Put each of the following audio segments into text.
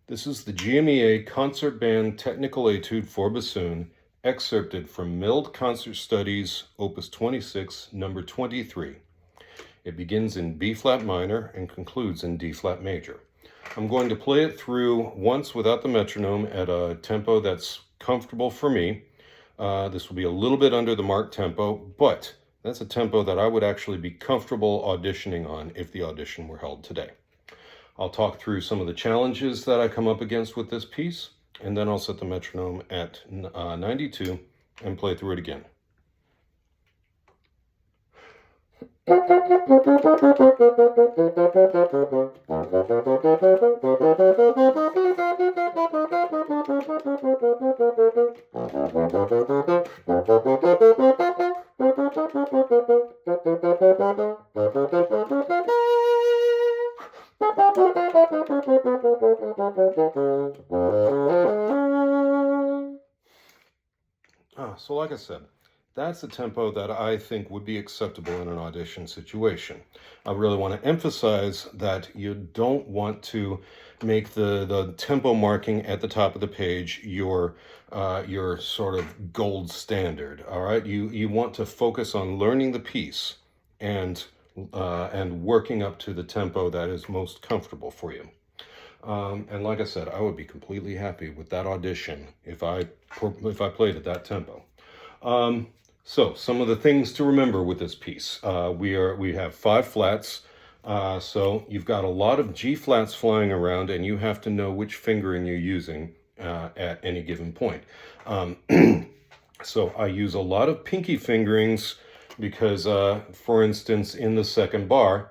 This is the GMEA Concert Band Technical Etude for Bassoon, excerpted from Milde Studies, Opus 26, number 23. It begins in B-flat minor and concludes in D-flat major. I'm going to play it through once without the metronome at a tempo that's comfortable for me. This will be a little bit under the marked tempo, but that's a tempo that I would actually be comfortable auditioning on if the audition were held today. I'll talk through some of the challenges that I come up against with this piece, and then I'll set the metronome at 92 and play through it again. So like I said, that's a tempo that I think would be acceptable in an audition situation. I really want to emphasize that you don't want to make the tempo marking at the top of the page your sort of gold standard. All right, you want to focus on learning the piece and working up to the tempo that is most comfortable for you. And like I said, I would be completely happy with that audition if I played at that tempo. So some of the things to remember with this piece, we have 5 flats, so you've got a lot of G flats flying around, and you have to know which fingering you're using at any given point. So I use a lot of pinky fingerings because, for instance, in the second bar,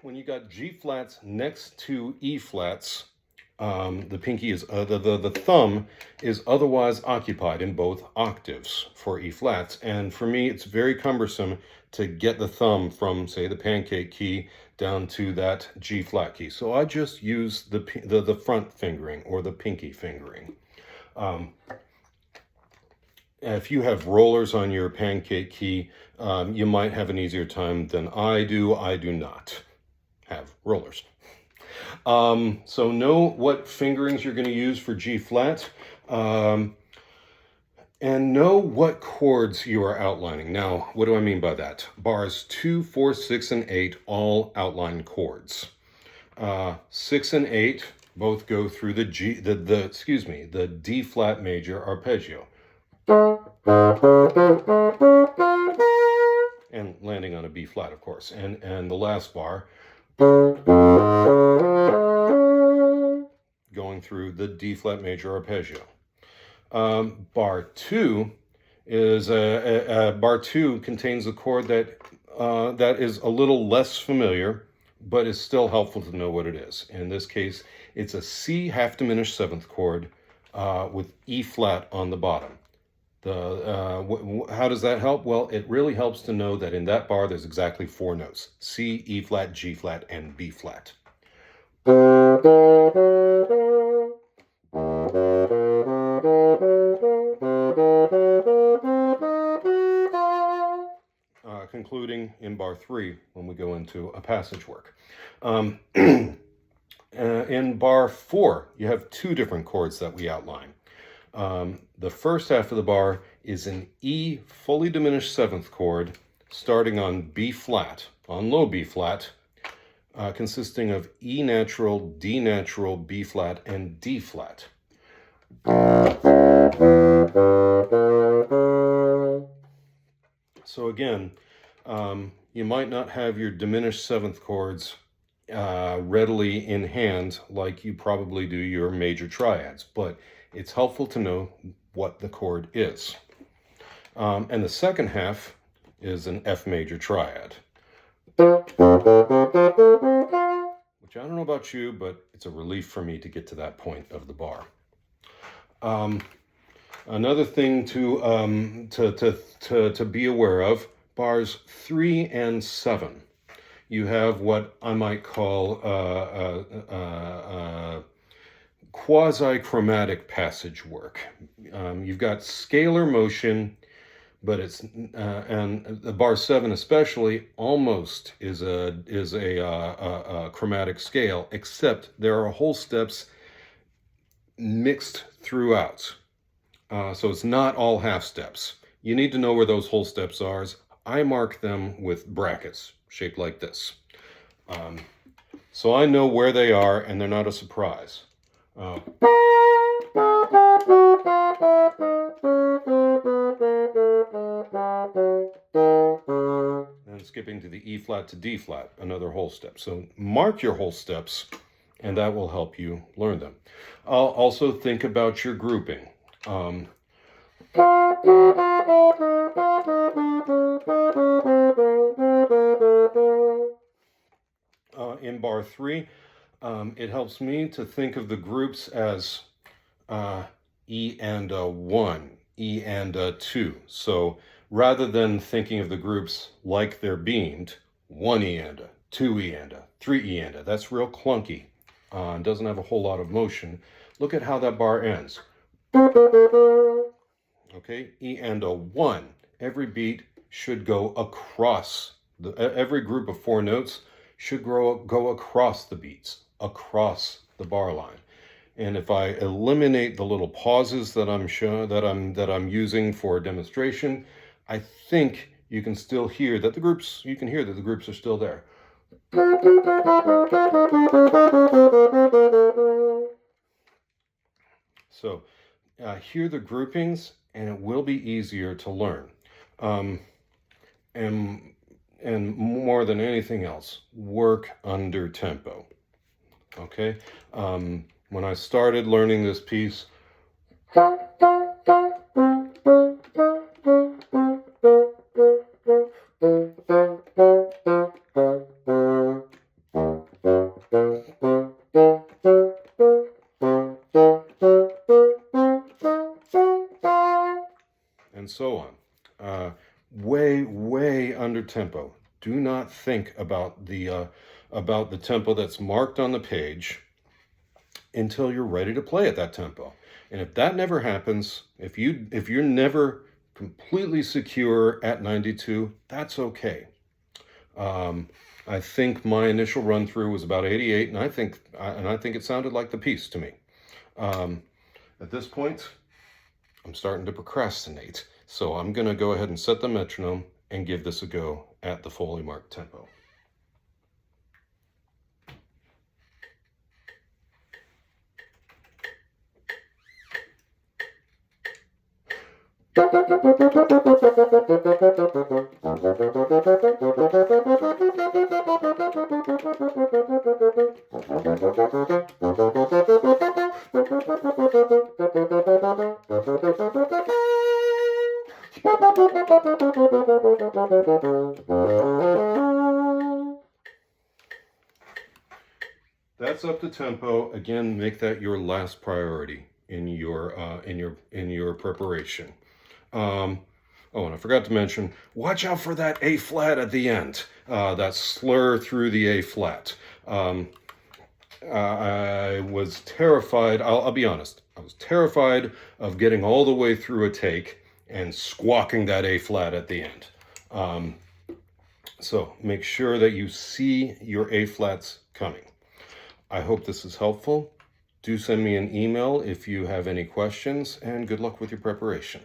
when you got G flats next to E flats, the pinky is the thumb is otherwise occupied in both octaves for E flats, and for me it's very cumbersome to get the thumb from, say, the pancake key down to that G flat key. So I just use the front fingering or the pinky fingering. If you have rollers on your pancake key, you might have an easier time than I do. I do not have rollers. So know what fingerings you're going to use for G flat, and know what chords you are outlining. Now, what do I mean by that? Bars 2, 4, 6, and 8 all outline chords. 6 and 8 both go through the D flat major arpeggio, and landing on a B flat, of course. And the last bar going through the D flat major arpeggio. Bar 2 is bar 2 contains a chord that is a little less familiar, but is still helpful to know what it is. In this case, it's a C half diminished 7th chord with E flat on the bottom. How does that help? Well, it really helps to know that in that bar there's exactly 4 notes: C, E flat, G flat, and B flat. Concluding in bar 3 when we go into a passage work. In bar 4, you have 2 different chords that we outline. The first half of the bar is an E fully diminished 7th chord starting on B flat, on low B flat, consisting of E natural, D natural, B flat, and D flat. So again, you might not have your diminished 7th chords readily in hand like you probably do your major triads, but it's helpful to know what the chord is. And the second half is an F major triad, which I don't know about you, but it's a relief for me to get to that point of the bar. Another thing to be aware of, bars 3 and 7. You have what I might call quasi-chromatic passage work. You've got scalar motion, but it's and the bar 7 especially almost is a chromatic scale, except there are whole steps mixed throughout. So it's not all half steps. You need to know where those whole steps are. I mark them with brackets shaped like this. So I know where they are and they're not a surprise. And skipping to the E flat to D flat, another whole step. So mark your whole steps and that will help you learn them. Also think about your grouping. In bar 3, it helps me to think of the groups as E and a 1, E and a 2. So rather than thinking of the groups like they're beamed, 1 E and a, 2 E and a, 3 E and a, that's real clunky. Doesn't have a whole lot of motion. Look at how that bar ends. Okay, E and a 1. Every beat should go across. Every group of 4 notes should go across the beats, across the bar line. And if I eliminate the little pauses that I'm using for demonstration, I think you can still hear that the groups. You can hear that the groups are still there. So hear the groupings, and it will be easier to learn. And more than anything else, work under tempo. Okay. When I started learning this piece, and so on, way under tempo. Do not think about the tempo that's marked on the page until you're ready to play at that tempo. And if that never happens, if you're never completely secure at 92, that's okay. I think my initial run through was about 88, and I think it sounded like the piece to me. At this point, I'm starting to procrastinate, so I'm going to go ahead and set the metronome and give this a go at the Foley marked tempo. That's up to tempo. Again, make that your last priority in your preparation. Oh, and I forgot to mention, watch out for that A flat at the end. That slur through the A flat. I was terrified. I'll be honest. I was terrified of getting all the way through a take and squawking that A flat at the end. So make sure that you see your A flats coming. I hope this is helpful. Do send me an email if you have any questions, and good luck with your preparation.